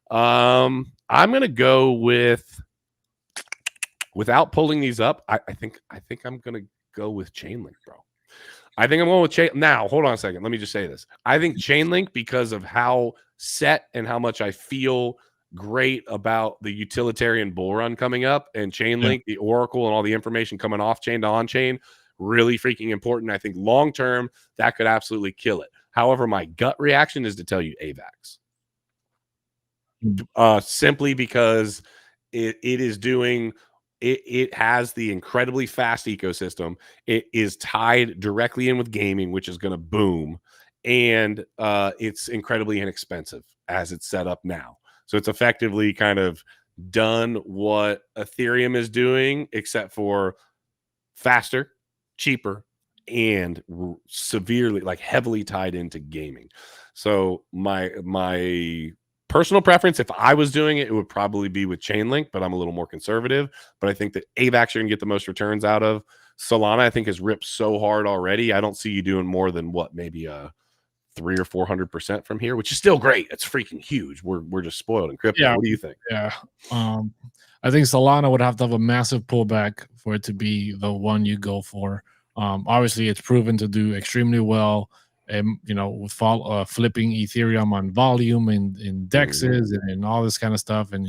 I'm going to go without pulling these up. I think I'm going to go with Chainlink, bro. I think I'm going with Chain. Now, hold on a second. Let me just say this. I think Chainlink, because of how set and how much I feel great about the utilitarian bull run coming up, and Chainlink, the Oracle, and all the information coming off chain to on chain, really freaking important. I think long term that could absolutely kill it. However, my gut reaction is to tell you AVAX, simply because it is doing. It has the incredibly fast ecosystem. It is tied directly in with gaming, which is going to boom. And it's incredibly inexpensive as it's set up now. So it's effectively kind of done what Ethereum is doing, except for faster, cheaper, and severely, like heavily tied into gaming. So my personal preference, if I was doing it, it would probably be with Chainlink, but I'm a little more conservative. But I think that AVAX you're going to get the most returns out of. Solana, I think, has ripped so hard already. I don't see you doing more than maybe 300 or 400% from here, which is still great. It's freaking huge. We're just spoiled in crypto. Yeah. What do you think? Yeah. I think Solana would have to have a massive pullback for it to be the one you go for. Obviously, it's proven to do extremely well. With flipping Ethereum on volume and indexes and all this kind of stuff, and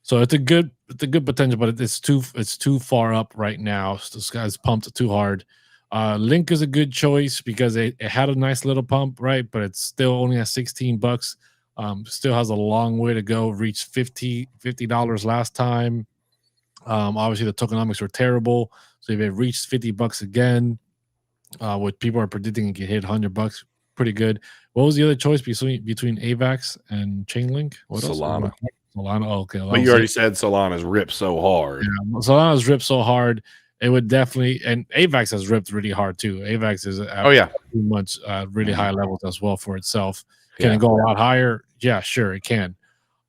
so it's a good potential, but it's too far up right now. So this guy's pumped too hard. Link is a good choice because it had a nice little pump, right? But it's still only at $16. Still has a long way to go. Reached $50 last time. Obviously the tokenomics were terrible, so if it reached $50 again, what people are predicting it can hit $100, pretty good. What was the other choice between AVAX and Chainlink? What Solana. else? Solana, okay. But you already said Solana's ripped so hard. Yeah, Solana's ripped so hard. It would definitely, and AVAX has ripped really hard too. AVAX is at pretty much really high levels as well for itself. Can it go a lot higher? Yeah, sure, it can.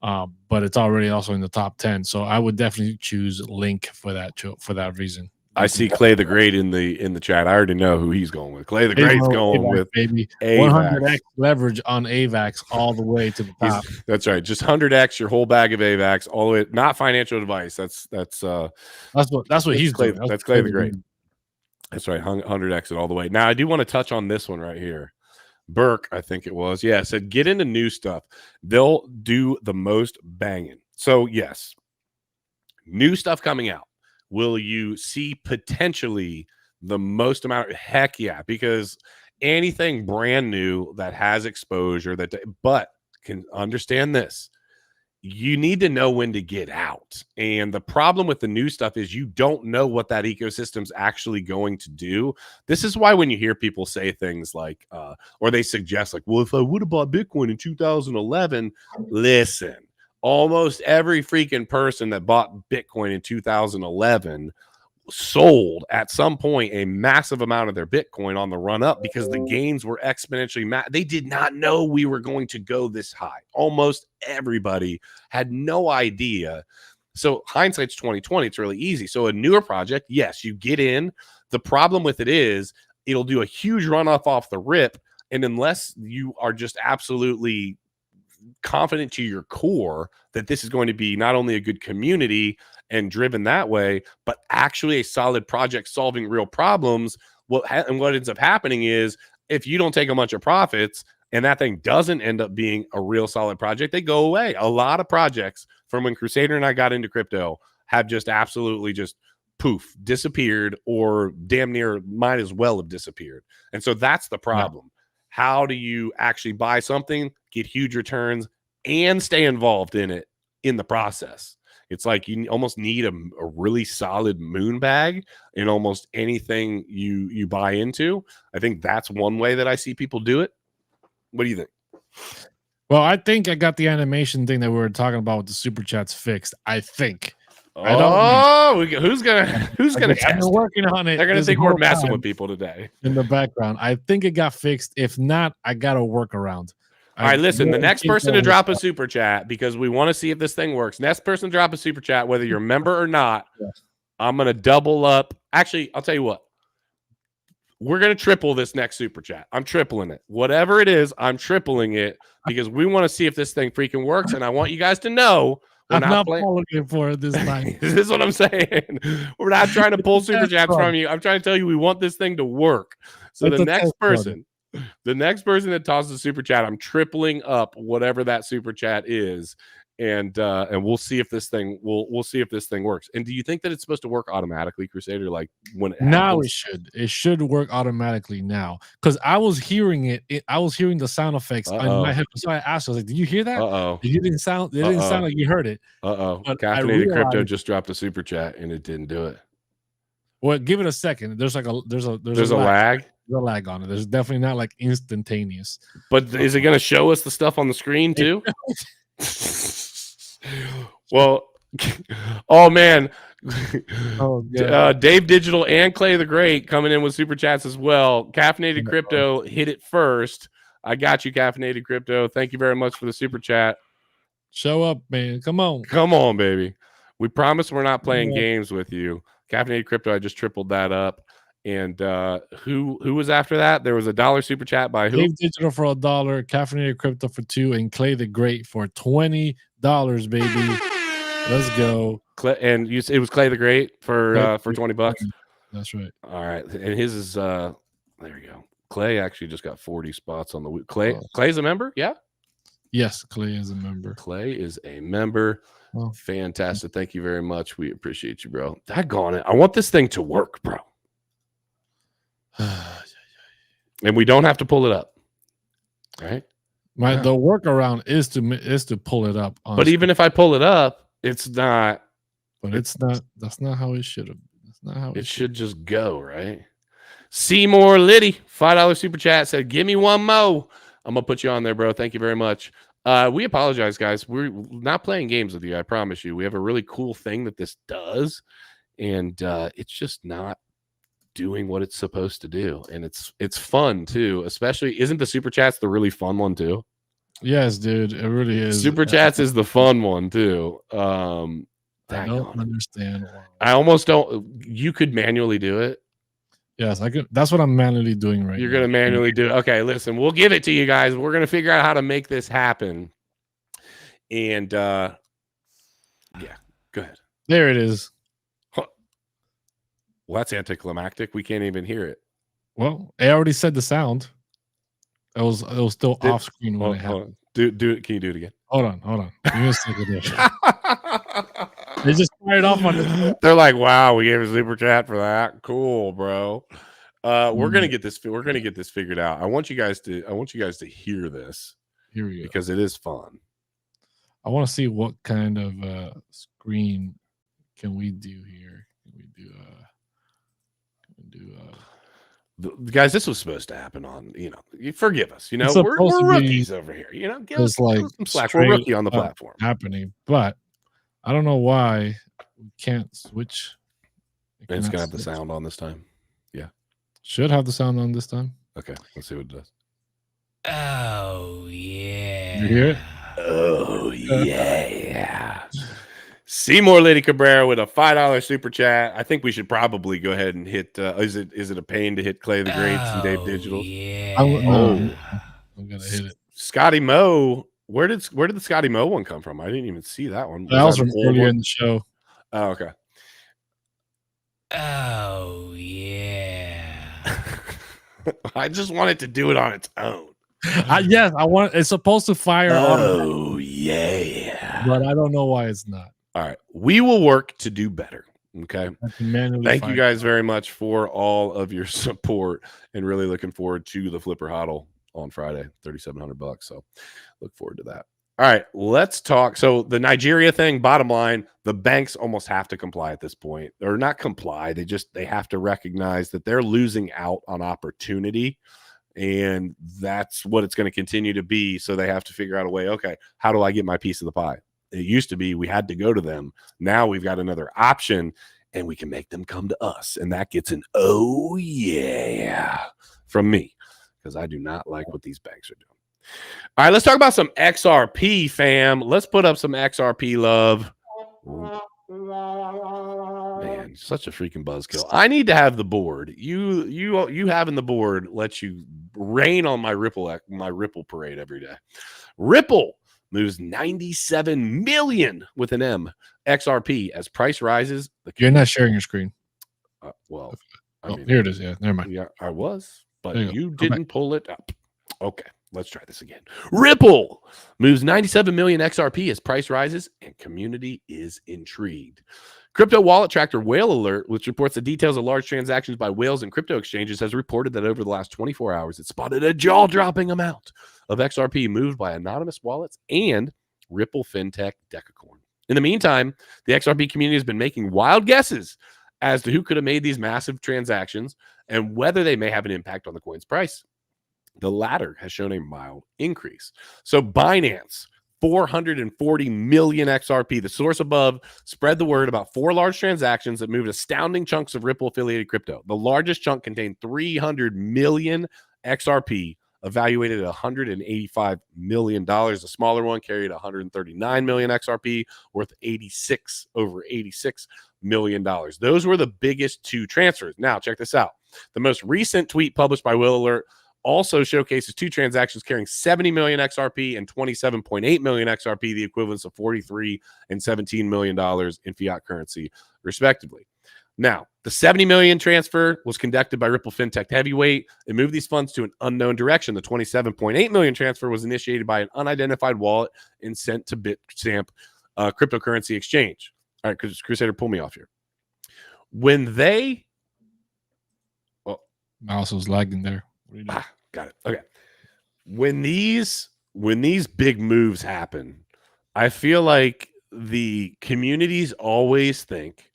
But it's already also in the top 10. So I would definitely choose Link for that reason. I see Clay the Great in the chat. I already know who he's going with. Clay the Great's going AVAX, with baby. AVAX. 100x leverage on AVAX all the way to the top. That's right. Just 100x your whole bag of AVAX all the way. Not financial advice. That's what he's Clay, doing. That's Clay the Great. That's right. 100x it all the way. Now I do want to touch on this one right here. Burke, I think it was. Yeah, said get into new stuff. They'll do the most banging. So yes, new stuff coming out. Will you see potentially the most amount? Heck yeah, because anything brand new that has exposure but can understand this, you need to know when to get out. And the problem with the new stuff is you don't know what that ecosystem's actually going to do. This is why when you hear people say things like, or they suggest like, well, if I would have bought Bitcoin in 2011, listen, almost every freaking person that bought Bitcoin in 2011 sold at some point a massive amount of their Bitcoin on the run up because the gains were exponentially they did not know we were going to go this high. Almost everybody had no idea. So hindsight's 2020. It's really easy. So a newer project, yes, you get in. The problem with it is it'll do a huge runoff off the rip. And unless you are just absolutely confident to your core that this is going to be not only a good community and driven that way, but actually a solid project solving real problems. What ends up happening is if you don't take a bunch of profits and that thing doesn't end up being a real solid project, they go away. A lot of projects from when Crusader and I got into crypto have just absolutely just poof, disappeared, or damn near might as well have disappeared. And so that's the problem. How do you actually buy something, get huge returns, and stay involved in it in the process? It's like you almost need a really solid moon bag in almost anything you buy into. I think that's one way that I see people do it. What do you think? Well, I think I got the animation thing that we were talking about with the super chats fixed. I think. Who's gonna test? I've been working on it. They're gonna think we're messing with people today in the background. I think it got fixed. If not, I got a workaround. All right, listen, the next person to drop a super chat, because we want to see if this thing works. Next person to drop a super chat, whether you're a member or not, I'm going to double up. Actually, I'll tell you what. We're going to triple this next super chat. I'm tripling it. Whatever it is, I'm tripling it because we want to see if this thing freaking works. And I want you guys to know I'm not falling for it this time. This is what I'm saying. We're not trying to pull super chats from you. I'm trying to tell you we want this thing to work. So the next person that tosses a super chat, I'm tripling up whatever that super chat is, and we'll see if this thing we'll see if this thing works. And do you think that it's supposed to work automatically, Crusader? Like when now it should work automatically now, because I was hearing I was hearing the sound effects on my head. So I asked, I was like, "Did you hear that?" It didn't sound like you heard it. Caffeinated Crypto just dropped a super chat and it didn't do it. Well, give it a second. There's a lag. There's a lag on it. There's definitely not like instantaneous. But is it going to show us the stuff on the screen too? Well, oh man, Dave Digital and Clay the Great coming in with super chats as well. Caffeinated Crypto hit it first. I got you, Caffeinated Crypto. Thank you very much for the super chat. Show up, man. Come on, baby. We promise we're not playing games with you. Caffeinated Crypto, I just tripled that up. And who was after that? There was $1 super chat by who? Dave Digital for $1, Caffeinated Crypto for $2, and Clay the Great for $20, baby. Let's go. And it was Clay the Great for $20. That's right. All right, and his is there you go. Clay actually just got 40 spots on the week. Clay's a member, yeah. Yes, Clay is a member. Clay is a member. Oh. Fantastic. Thank you very much. We appreciate you, bro. Daggone it. I want this thing to work, bro. And we don't have to pull it up, right? The workaround is to pull it up. But even if I pull it up, it's not. But it's not. That's not how it should have. That's not how it should just go, right? Seymour Liddy, $5 super chat said, "Give me one more." I'm gonna put you on there, bro. Thank you very much. We apologize, guys. We're not playing games with you. I promise you. We have a really cool thing that this does, and it's just not doing what it's supposed to do. And it's fun too. Especially, isn't the super chats the really fun one too? Yes, dude, it really is. Super chats is the fun one too. I don't understand why. I almost don't. You could manually do it. Yes, I could. That's what I'm manually doing right now. You're going to manually do it. Okay, listen, we'll give it to you guys. We're going to figure out how to make this happen. And yeah, go ahead. There it is. Huh. Well, that's anticlimactic. We can't even hear it. Well, I already said the sound. It was still off screen when it happened. Do it. Can you do it again? Hold on. Give me a second. They just fired off on it. They're like, wow, we gave a super chat for that. Cool, bro. We're gonna get this. We're gonna get this figured out. I want you guys to hear this. Here we go. Because it is fun. I want to see what kind of screen can we do here. Can we do guys, this was supposed to happen on, forgive us, we're rookies over here, give us some slack. We're rookie on the platform happening, but I don't know why we can't switch. It's gonna have the sound on this time. Yeah, should have the sound on this time. Okay, let's see what it does. Oh yeah, you hear it? Oh yeah. Seymour Liddy Cabrera with a $5 super chat. I think we should probably go ahead and hit. Is it a pain to hit Clay the Greats and Dave Digital? Yeah. I'm gonna hit it. Scotty Moe. Where did the Scotty Moe one come from? I didn't even see that one. That was from earlier in the show. Oh, okay. Oh yeah. I just wanted to do it on its own. Yes, I want. It's supposed to fire. Oh yeah. But I don't know why it's not. All right, we will work to do better. Okay. Thank you guys very much for all of your support, and really looking forward to the Flipper Hodl on Friday, $3,700. So look forward to that. All right, let's talk. So the Nigeria thing, bottom line, the banks almost have to comply at this point, or not comply. They have to recognize that they're losing out on opportunity, and that's what it's going to continue to be. So they have to figure out a way. Okay, how do I get my piece of the pie? It used to be we had to go to them. Now we've got another option, and we can make them come to us. And that gets an oh yeah from me, because I do not like what these banks are doing. All right, let's talk about some XRP, fam. Let's put up some XRP love. Man, such a freaking buzzkill. I need to have the board. You having the board lets you rain on my Ripple parade every day. Ripple moves 97 million with an M XRP as price rises. You're not sharing your screen. Well, here it is. Yeah, never mind. Yeah, I was, but you didn't pull it up. Okay, let's try this again. Ripple moves 97 million XRP as price rises, and community is intrigued. Crypto wallet tracker Whale Alert, which reports the details of large transactions by whales and crypto exchanges, has reported that over the last 24 hours, it spotted a jaw-dropping amount of XRP moved by anonymous wallets and Ripple fintech Decacorn. In the meantime, the XRP community has been making wild guesses as to who could have made these massive transactions and whether they may have an impact on the coin's price. The latter has shown a mild increase. So Binance, 440 million XRP. The source above spread the word about 4 large transactions that moved astounding chunks of Ripple-affiliated crypto. The largest chunk contained 300 million XRP, evaluated at $185 million. The smaller one carried 139 million XRP, worth over $86 million. Those were the biggest 2 transfers. Now, check this out. The most recent tweet published by Whale Alert also showcases 2 transactions carrying 70 million XRP and 27.8 million XRP, the equivalents of $43 and $17 million in fiat currency, respectively. Now, the 70 million transfer was conducted by Ripple Fintech Heavyweight. It moved these funds to an unknown direction. The 27.8 million transfer was initiated by an unidentified wallet and sent to Bitstamp cryptocurrency exchange. All right, Crusader, pull me off here. When they... mouse was lagging there. Got it. Okay. When these big moves happen, I feel like the communities always think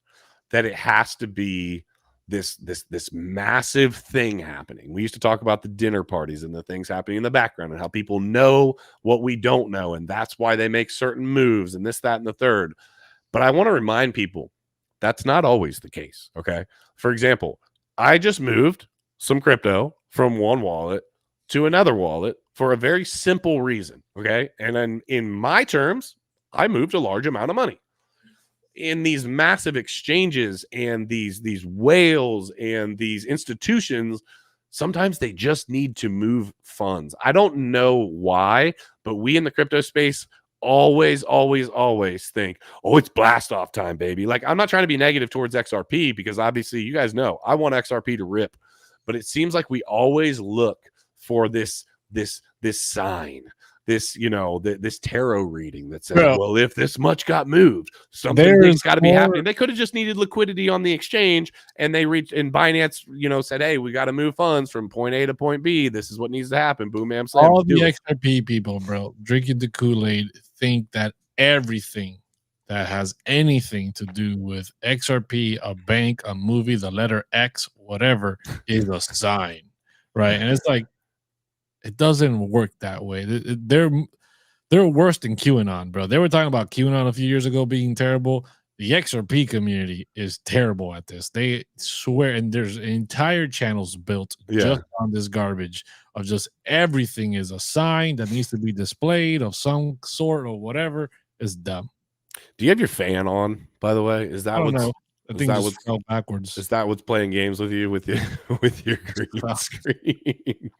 that it has to be this massive thing happening. We used to talk about the dinner parties and the things happening in the background and how people know what we don't know, and that's why they make certain moves and this, that, and the third. But I want to remind people that's not always the case. Okay. For example, I just moved some crypto from one wallet to another wallet for a very simple reason. Okay. And then in my terms, I moved a large amount of money. In these massive exchanges and these whales and these institutions, sometimes they just need to move funds. I don't know why, but we in the crypto space always think, oh, it's blast off time, baby. Like, I'm not trying to be negative towards XRP, because obviously you guys know I want XRP to rip, but it seems like we always look for this sign, this, you know, this tarot reading that says, well, if this much got moved, something's got to be happening. They could have just needed liquidity on the exchange, and they reached, and Binance, you know, said, hey, we got to move funds from point A to point B. This is what needs to happen. Boom, bam, slam. All the XRP people, bro, drinking the Kool-Aid, think that everything that has anything to do with XRP, a bank, a movie, the letter X, whatever, is a sign, right? And it's like, it doesn't work that way. They're worse than QAnon, bro. They were talking about QAnon a few years ago being terrible. The XRP community is terrible at this. They swear, and there's entire channels built just on this garbage of just everything is a sign that needs to be displayed of some sort or whatever. Is dumb. Do you have your fan on, by the way? Is that what's I think that just fell backwards. Is that what's playing games with you with your green screen?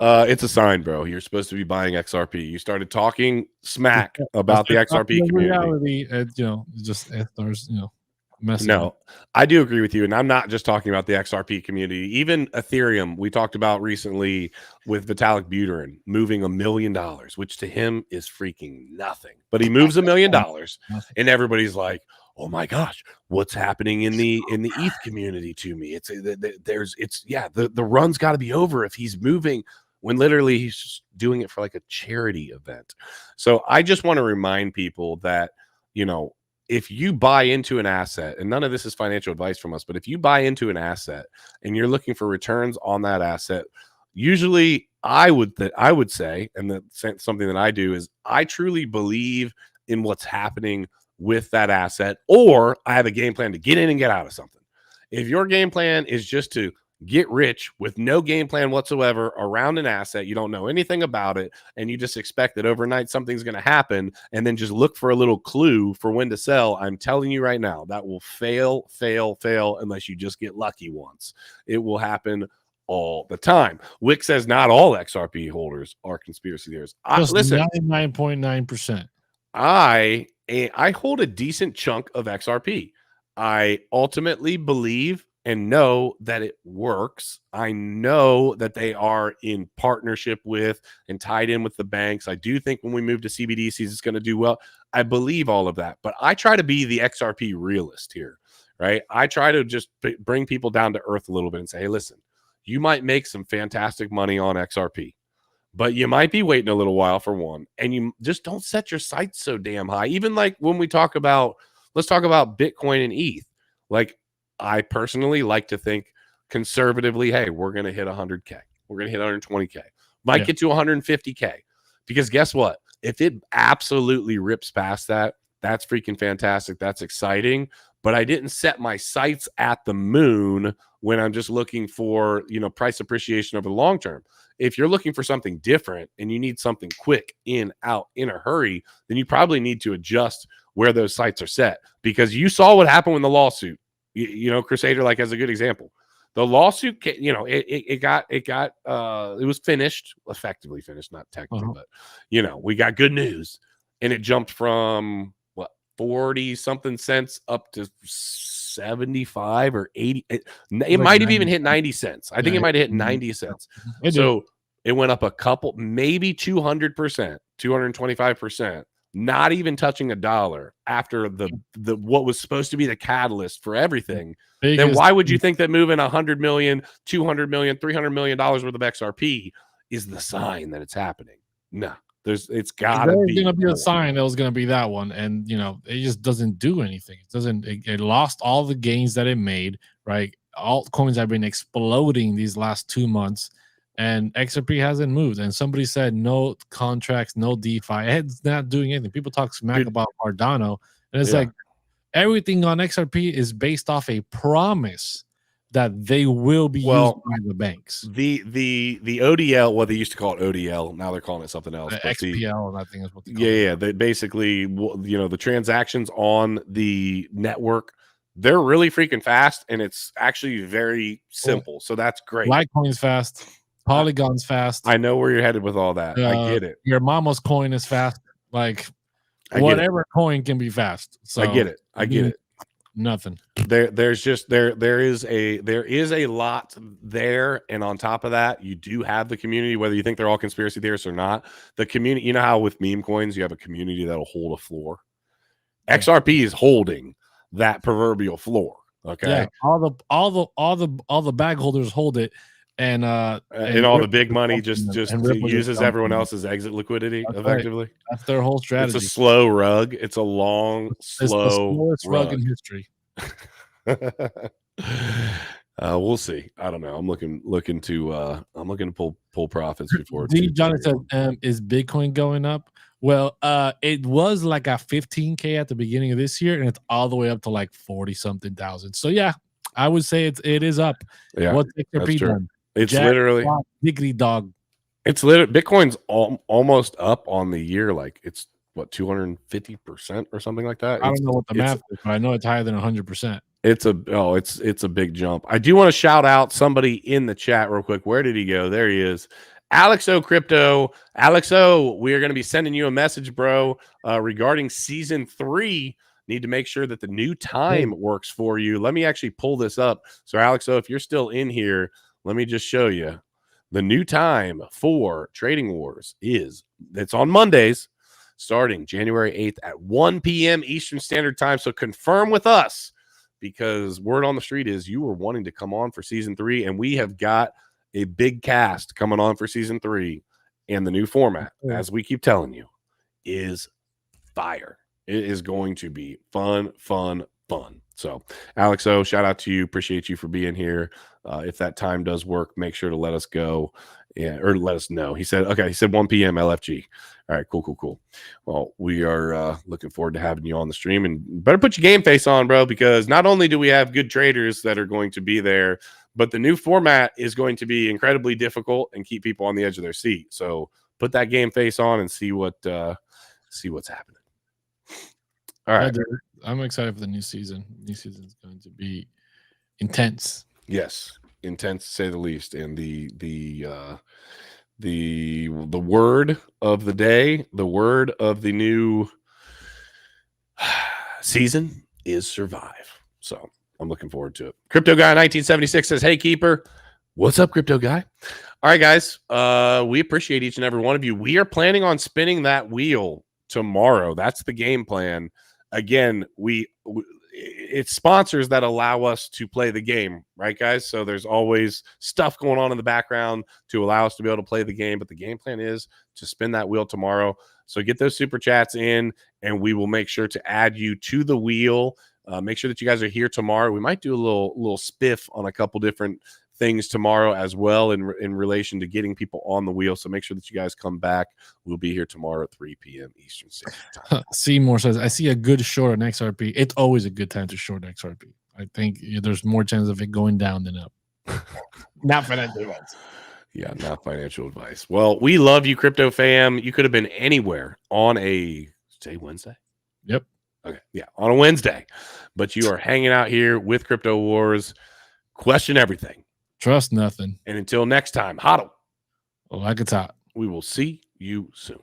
It's a sign, bro. You're supposed to be buying XRP. You started talking smack about the XRP community. Reality, you know, it starts, you know, messing. No, I do agree with you, and I'm not just talking about the XRP community. Even Ethereum, we talked about recently with Vitalik Buterin moving $1 million, which to him is freaking nothing. But he moves $1 million, and everybody's like, oh my gosh, what's happening in the ETH community to me? The run's got to be over if he's moving, when literally he's just doing it for like a charity event. So I just want to remind people that, you know, if you buy into an asset, and none of this is financial advice from us, but if you buy into an asset and you're looking for returns on that asset, usually I would say, and that's something that I do, is I truly believe in what's happening with that asset, or I have a game plan to get in and get out of something. If your game plan is just to get rich with no game plan whatsoever around an asset, you don't know anything about it, and you just expect that overnight something's going to happen, and then just look for a little clue for when to sell, I'm telling you right now, that will fail unless you just get lucky once. It will happen all the time. Wick says not all XRP holders are conspiracy theorists. Listen, 99.9%. I hold a decent chunk of XRP. I ultimately believe and know that it works. I know that they are in partnership with and tied in with the banks. I do think when we move to CBDCs, it's going to do well. I believe all of that, but I try to be the XRP realist here, right? I try to just bring people down to earth a little bit and say, hey, listen, you might make some fantastic money on XRP, but you might be waiting a little while for one, and you just don't set your sights so damn high. Even like when we talk about, let's talk about Bitcoin and ETH. Like, I personally like to think conservatively, hey, we're going to hit 100K. We're going to hit 120K. Might get to 150K. Because guess what? If it absolutely rips past that, that's freaking fantastic. That's exciting. But I didn't set my sights at the moon when I'm just looking for, you know, price appreciation over the long term. If you're looking for something different and you need something quick, in, out, in a hurry, then you probably need to adjust where those sights are set. Because you saw what happened when the lawsuit, you know, Crusader, like, as a good example. The lawsuit, you know, it was finished, effectively finished, not technically, but, you know, we got good news. And it jumped from, 40 something cents up to 75 or 80. It might have even hit 90 cents. I think it might have hit 90 cents. So it went up a couple, maybe 200%, 225%, not even touching $1 after the what was supposed to be the catalyst for everything. Then why would you think that moving $100 million, $200 million, $300 million worth of XRP is the sign that it's happening? No, It's gotta There's be gonna be more. a sign that was gonna be that one, and it just doesn't do anything. It lost all the gains that it made, right? Altcoins have been exploding these last 2 months, and XRP hasn't moved. And somebody said no contracts, no DeFi. It's not doing anything. People talk smack about Cardano, and it's like everything on XRP is based off a promise that they will be used by the banks. The ODL, well, they used to call it ODL, now they're calling it something else. XPL, I think is what they call it. Yeah, they basically, the transactions on the network, they're really freaking fast, and it's actually very simple. So that's great. Litecoin's fast, Polygon's fast. I know where you're headed with all that. I get it. Your mama's coin is fast. Like whatever coin can be fast. So I get it. Nothing. There's just there is a lot there, and on top of that, you do have the community, whether you think they're all conspiracy theorists or not. The community, you know how with meme coins you have a community that'll hold a floor. XRP is holding that proverbial floor. Okay, yeah, all the bag holders hold it, and all the big money just uses everyone else's exit liquidity. That's effectively, right. That's their whole strategy. It's a slow rug. It's a long, slow the slowest rug in history. We'll see. I don't know. I'm looking to pull profits before. D. Johnny said, "Is Bitcoin going up?" Well, it was like a 15K at the beginning of this year, and it's all the way up to like 40 something thousand. So yeah, I would say it is up. Yeah, what's XRP done? It's literally diggity dog. It's literally Bitcoin's almost up on the year. Like it's what 250% or something like that. I don't know what the math is, but I know it's higher than 100%. It's a big jump. I do want to shout out somebody in the chat real quick. Where did he go? There he is. Alex O Crypto. Alex O, we are going to be sending you a message, bro, regarding season 3. Need to make sure that the new time works for you. Let me actually pull this up. So Alex O, if you're still in here, let me just show you. The new time for Trading Wars it's on Mondays, starting January 8th at 1 p.m. Eastern Standard Time. So confirm with us, because word on the street is you were wanting to come on for season 3, and we have got a big cast coming on for season 3, and the new format, as we keep telling you, is fire. It is going to be fun. So Alex O, shout out to you. Appreciate you for being here. If that time does work, make sure to let us go. Yeah, or let us know. He said 1 p.m. LFG. All right, cool. Well, we are looking forward to having you on the stream, and better put your game face on, bro, because not only do we have good traders that are going to be there, but the new format is going to be incredibly difficult and keep people on the edge of their seat. So put that game face on and see what's happening. All right. I'm excited for the new season. New season is going to be intense. Yes, intense to say the least. And the word of the day, the word of the new season is survive. So I'm looking forward to it. Crypto Guy 1976 says, "Hey, Keeper." What's up, Crypto Guy? All right, guys. We appreciate each and every one of you. We are planning on spinning that wheel tomorrow. That's the game plan. Again, it's sponsors that allow us to play the game, right, guys? So there's always stuff going on in the background to allow us to be able to play the game, but the game plan is to spin that wheel tomorrow. So get those super chats in, and we will make sure to add you to the wheel. Make sure that you guys are here tomorrow. We might do a little spiff on a couple different things tomorrow as well in relation to getting people on the wheel. So make sure that you guys come back. We'll be here tomorrow at 3 p.m. Eastern Standard Time. Seymour says, "I see a good short on XRP. It's always a good time to short XRP. I think there's more chance of it going down than up." Not financial advice. Yeah, not financial advice. Well, we love you, crypto fam. You could have been anywhere on say Wednesday. Yep. Okay. Yeah, on a Wednesday, but you are hanging out here with Crypto Wars. Question everything. Trust nothing. And until next time, hodl. Like it's hot. We will see you soon.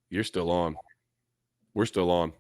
You're still on. We're still on.